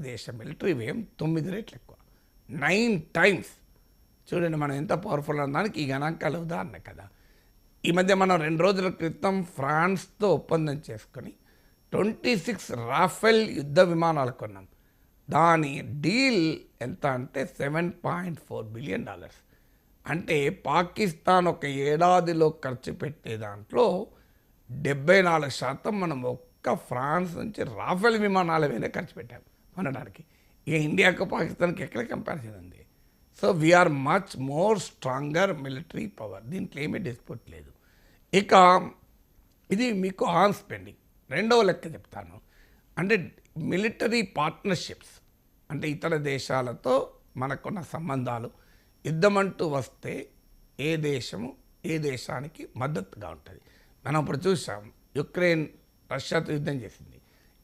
భారతదేశ మిలిటరీ వ్యయం 9 రెట్లు ఎక్కువ, 9 టైమ్స్. చూడండి మనం ఎంత పవర్ఫుల్ అనడానికి ఈ గణాంకాల ఉదాహరణ కదా. ఈ మధ్య మనం 2 రోజుల క్రితం ఫ్రాన్స్తో ఒప్పందం చేసుకొని 26 రాఫెల్ యుద్ధ విమానాలు కొన్నాం. దాని డీల్ ఎంత అంటే $7.4 బిలియన్. అంటే పాకిస్తాన్ ఒక ఏడాదిలో ఖర్చు పెట్టే దాంట్లో 74% మనం ఒక్క ఫ్రాన్స్ నుంచి రాఫెల్ విమానాల మీద ఖర్చు పెట్టాం కొనడానికి. ఇక ఇండియాకు పాకిస్తాన్కి ఎక్కడ కంపారిజన్ ఉంది? So we are much more stronger military power, దీంట్లో ఏమీ డిస్ప్యూట్ లేదు. ఇక ఇది మీకు ఆన్ స్పెండింగ్. రెండవ లెక్క చెప్తాను, అంటే మిలిటరీ పార్ట్నర్షిప్స్, అంటే ఇతర దేశాలతో మనకున్న సంబంధాలు. యుద్ధం అంటూ వస్తే ఏ దేశము ఏ దేశానికి మద్దతుగా ఉంటుంది. మనం ఇప్పుడు చూసాం, యుక్రెయిన్ రష్యాతో యుద్ధం చేసింది.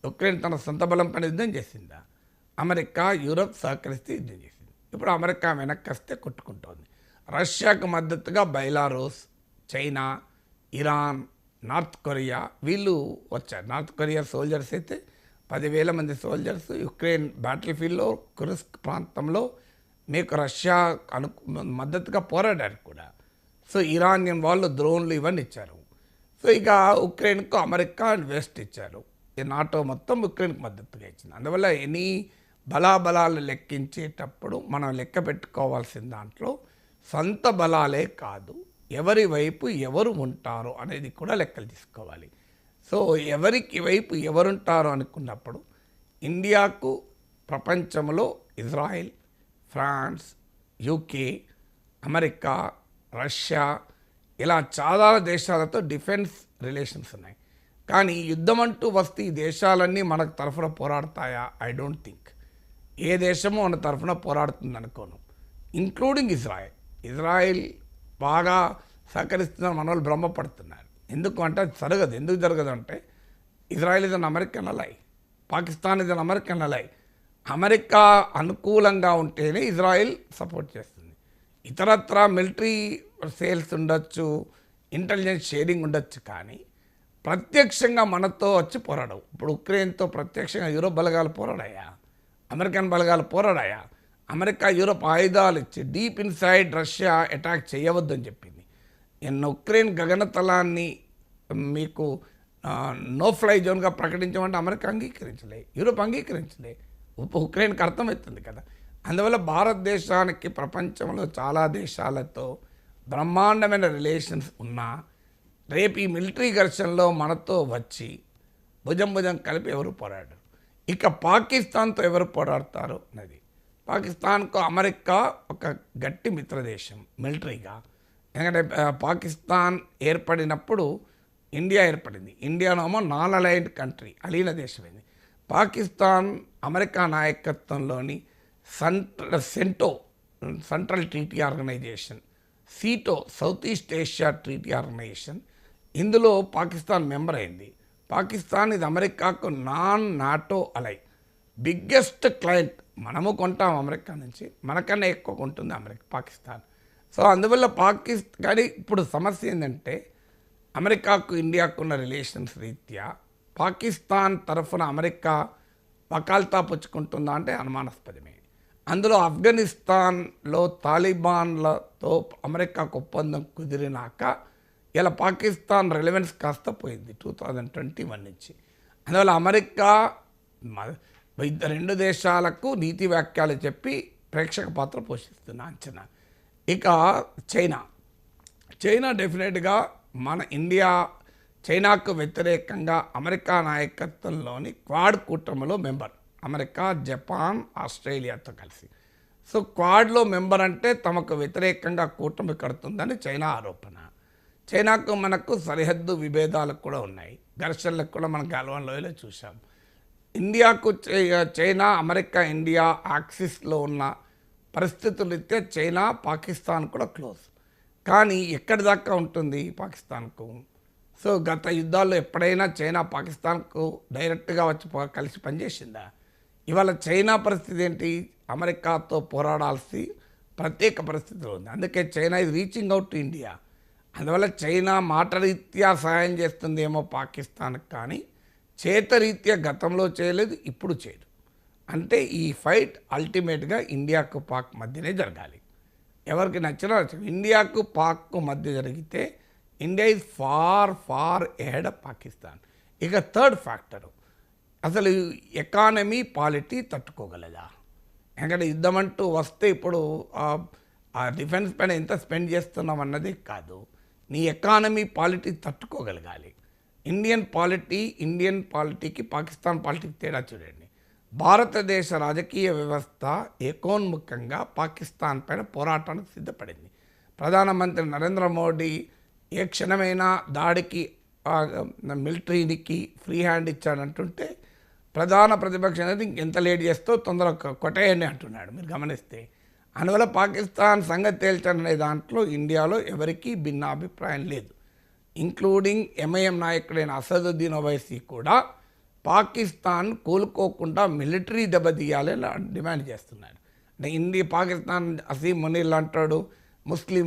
యుక్రెయిన్ తన సొంత బలం పైన యుద్ధం చేసిందా? అమెరికా యూరప్ సహకరిస్తే యుద్ధం చేసింది. ఇప్పుడు అమెరికా వెనక్కి వస్తే కొట్టుకుంటోంది. రష్యాకు మద్దతుగా Belarus, China, Iran, north Korea వీళ్ళు వచ్చారు. నార్త్ కొరియా సోల్జర్స్ అయితే 10,000 మంది సోల్జర్స్ యుక్రెయిన్ బ్యాటిల్ ఫీల్డ్లో కుర్స్క్ ప్రాంతంలో మీకు రష్యా మద్దతుగా పోరాడారు కూడా. సో ఇరానియన్ వాళ్ళు డ్రోన్లు ఇవన్నీ ఇచ్చారు. సో ఇక ఉక్రెయిన్కు అమెరికా అండ్ వెస్ట్ ఇచ్చారు. ఈ నాటో మొత్తం ఉక్రెయిన్కి మద్దతుగా ఇచ్చింది. అందువల్ల ఎనీ బలాబలాలు లెక్కించేటప్పుడు మనం లెక్క పెట్టుకోవాల్సిన దాంట్లో సొంత బలాలే కాదు, ఎవరి వైపు ఎవరు ఉంటారో అనేది కూడా లెక్కలు తీసుకోవాలి. సో ఎవరికి వైపు ఎవరుంటారో అనుకున్నప్పుడు ఇండియాకు ప్రపంచంలో Israel, France, UK, America, Russia ఇలా చాలా దేశాలతో డిఫెన్స్ రిలేషన్స్ ఉన్నాయి. కానీ యుద్ధం అంటూ వస్తే ఈ దేశాలన్నీ మనకు తరఫున పోరాడతాయా? I don't think. ఏ దేశమో మన తరఫున పోరాడుతుంది అనుకోను, ఇంక్లూడింగ్ ఇజ్రాయెల్. ఇజ్రాయెల్ బాగా సహకరిస్తున్నారు, మన వాళ్ళు భ్రమపడుతున్నారు. ఎందుకు అంటే అది జరగదు. ఎందుకు జరగదు అంటే Israel is an American ally, Pakistan is an American ally. America అనుకూలంగా ఉంటేనే ఇజ్రాయెల్ సపోర్ట్ చేస్తుంది. ఇతరత్ర మిలిటరీ సేల్స్ ఉండొచ్చు, ఇంటెలిజెన్స్ షేరింగ్ ఉండొచ్చు, కానీ ప్రత్యక్షంగా మనతో వచ్చి పోరాడవు. ఇప్పుడు ఉక్రెయిన్తో ప్రత్యక్షంగా యూరోప్ బలగాలు పోరాడాయా? అమెరికన్ బలగాలు పోరాడాయా? అమెరికా యూరోప్ ఆయుధాలు ఇచ్చి డీప్ ఇన్సైడ్ రష్యా అటాక్ చేయవద్దని చెప్పింది. ఉక్రెయిన్ గగనతలాన్ని మీకు నో ఫ్లై జోన్గా ప్రకటించమంటే అమెరికా అంగీకరించలే, యూరోప్ అంగీకరించలే. ఉక్రెయిన్కి అర్థమవుతుంది కదా. అందువల్ల భారతదేశానికి ప్రపంచంలో చాలా దేశాలతో బ్రహ్మాండమైన రిలేషన్స్ ఉన్నా రేపు ఈ మిలిటరీ ఘర్షణలో మనతో వచ్చి భుజం కలిపి ఎవరు పోరాడరు. ఇక పాకిస్తాన్తో ఎవరు పోరాడతారు అన్నది. పాకిస్తాన్కు అమెరికా ఒక గట్టి మిత్రదేశం మిలిటరీగా. ఎందుకంటే పాకిస్తాన్ ఏర్పడినప్పుడు ఇండియా ఏర్పడింది. ఇండియానేమో నాన్ అలైన్డ్ కంట్రీ, అలీన దేశమైంది. పాకిస్తాన్ అమెరికా నాయకత్వంలోని central treaty organisation, SEATO south east Asia treaty organisation, ఇందులో పాకిస్తాన్ మెంబర్ అయింది. పాకిస్తాన్ ఇది అమెరికాకు non NATO ally, biggest client. మనము కొంటాం అమెరికా నుంచి, మనకన్నా ఎక్కువ కొంటుంది పాకిస్తాన్. సో అందువల్ల కానీ ఇప్పుడు సమస్య ఏంటంటే అమెరికాకు ఇండియాకు ఉన్న రిలేషన్స్ రీత్యా పాకిస్తాన్ తరఫున అమెరికా వకాల్తా పుచ్చుకుంటుందా అంటే అనుమానాస్పదమే. అందులో ఆఫ్ఘనిస్తాన్లో తాలిబాన్లతో అమెరికాకు ఒప్పందం కుదిరినాక ఇలా పాకిస్తాన్ రెలవెన్స్ కాస్త పోయింది 2021 నుంచి. అందువల్ల అమెరికా రెండు దేశాలకు నీతి వ్యాఖ్యలు చెప్పి ప్రేక్షక పాత్ర పోషిస్తున్న అంచనా. ఇక చైనా డెఫినెట్గా మన ఇండియా చైనాకు వ్యతిరేకంగా అమెరికా నాయకత్వంలోని క్వాడ్ కూటమిలో మెంబర్, అమెరికా, జపాన్, ఆస్ట్రేలియాతో కలిసి. సో క్వాడ్లో మెంబర్ అంటే తమకు వ్యతిరేకంగా కూటమి కడుతుందని చైనా ఆరోపణ. చైనాకు మనకు సరిహద్దు విభేదాలు కూడా ఉన్నాయి, ఘర్షణలకు కూడా మనం గల్వాన్ లోయలో చూసాం. ఇండియాకు చైనా, అమెరికా, ఇండియా యాక్సిస్లో ఉన్న పరిస్థితులు అయితే చైనా పాకిస్తాన్ కూడా క్లోజ్. కానీ ఎక్కడి దాకా ఉంటుంది పాకిస్తాన్కు? సో గత యుద్ధాల్లో ఎప్పుడైనా చైనా పాకిస్తాన్కు డైరెక్ట్గా వచ్చి కలిసి పనిచేసిందా? ఇవాళ చైనా పరిస్థితి ఏంటి? అమెరికాతో పోరాడాల్సి ప్రత్యేక పరిస్థితిలో ఉంది. అందుకే చైనా ఇది రీచింగ్ అవుట్ టు ఇండియా. అందువల్ల చైనా మాట రీత్యా సహాయం చేస్తుందేమో పాకిస్తాన్కి, కానీ చేతరీత్యా గతంలో చేయలేదు, ఇప్పుడు చేయదు. అంటే ఈ ఫైట్ అల్టిమేట్గా ఇండియాకు పాక్ మధ్యనే జరగాలి. ఎవరికి నచ్చినా ఇండియాకు పాక్కు మధ్య జరిగితే India is far far ahead of Pakistan. ఇక థర్డ్ ఫ్యాక్టరు, అసలు ఎకానమీ పాలిటీ తట్టుకోగలదా? ఎందుకంటే యుద్ధం అంటూ వస్తే ఇప్పుడు ఆ డిఫెన్స్ పైన ఎంత స్పెండ్ చేస్తున్నాం అన్నది కాదు, నీ ఎకానమీ పాలిటీ తట్టుకోగలగాలి. ఇండియన్ పాలిటీకి పాకిస్తాన్ పాలిటీకి తేడా చూడండి. భారతదేశ రాజకీయ వ్యవస్థ ఏకోన్ముఖంగా పాకిస్తాన్ పైన పోరాటానికి సిద్ధపడింది. ప్రధానమంత్రి నరేంద్ర మోడీ ఏ క్షణమైనా దాడికి మిలిటరీకి ఫ్రీ హ్యాండ్ ఇచ్చాడంటుంటే ప్రధాన ప్రతిపక్షం అనేది ఇంకెంత లేట్ చేస్తో తొందరగా కొట్టేయండి అంటున్నాడు. మీరు గమనిస్తే అందువల్ల పాకిస్తాన్ సంగతి తేల్చనే దాంట్లో ఇండియాలో ఎవరికీ భిన్నాభిప్రాయం లేదు. ఇంక్లూడింగ్ ఎంఐఎం నాయకుడైన అసదుద్దీన్ ఓవైసీ కూడా పాకిస్తాన్ కోలుకోకుండా మిలిటరీ దెబ్బతీయాలని డిమాండ్ చేస్తున్నాడు. అంటే పాకిస్తాన్ అసీం మునీర్ అంటాడు, ముస్లిం